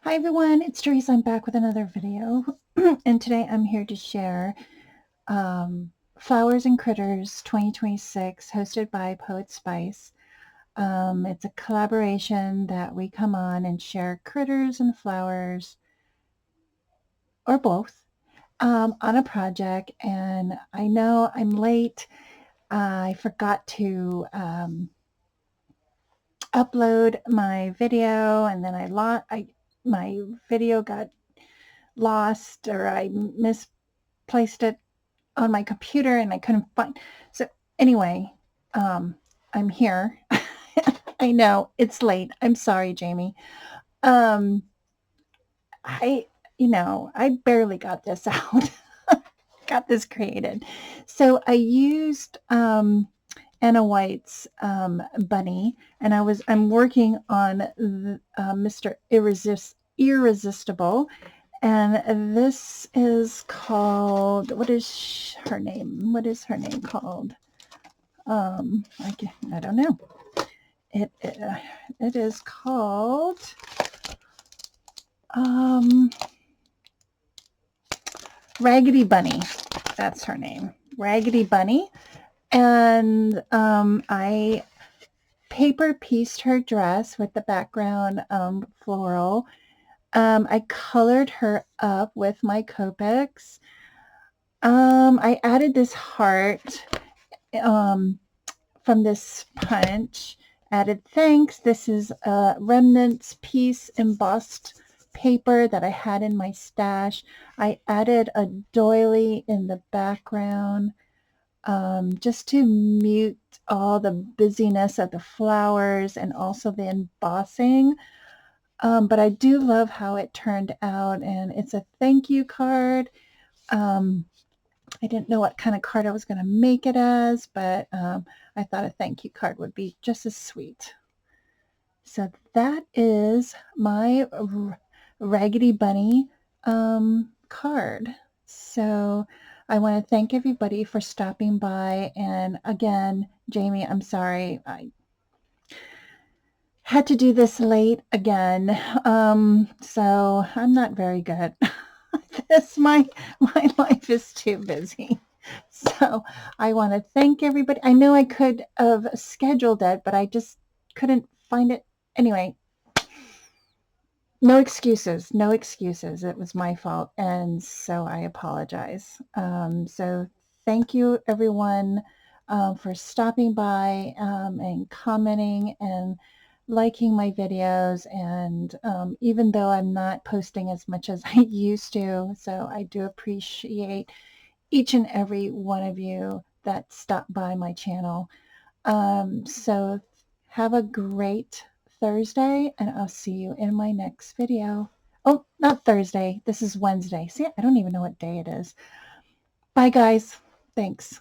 Hi everyone, it's Tereese. I'm back with another video and today I'm here to share Flowers and Critters 2026 hosted by Poetspice. It's a collaboration that we come on and share critters and flowers or both on a project, and I know I'm late. I forgot to upload my video, and then my video got lost, or I misplaced it on my computer and I couldn't find. So anyway, I'm here. I know it's late. I'm sorry, Jamie. Um, I barely got this out. Got this created. So I used Anna White's bunny, and I'm working on Mr. Irresistible. And this is called, what is her name? What is her name called? I don't know. It is called Raggedy Bunny. That's her name, Raggedy Bunny. And I paper pieced her dress with the background floral. I colored her up with my Copics. I added this heart from this punch. Added thanks. This is a remnants piece embossed paper that I had in my stash. I added a doily in the background just to mute all the busyness of the flowers and also the embossing. But I do love how it turned out, and it's a thank you card. I didn't know what kind of card I was going to make it as, but I thought a thank you card would be just as sweet. So that is my Raggedy Bunny card. So I want to thank everybody for stopping by. And again, Jamie, I'm sorry. I had to do this late again. So I'm not very good. My life is too busy. So I want to thank everybody. I know I could have scheduled it, but I just couldn't find it. Anyway, no excuses. No excuses. It was my fault, and so I apologize. So thank you, everyone, for stopping by and commenting and liking my videos. And even though I'm not posting as much as I used to, so I do appreciate each and every one of you that stopped by my channel. So have a great Thursday, and I'll see you in my next video. Oh, not Thursday. This is Wednesday. See, I don't even know what day it is. Bye, guys. Thanks.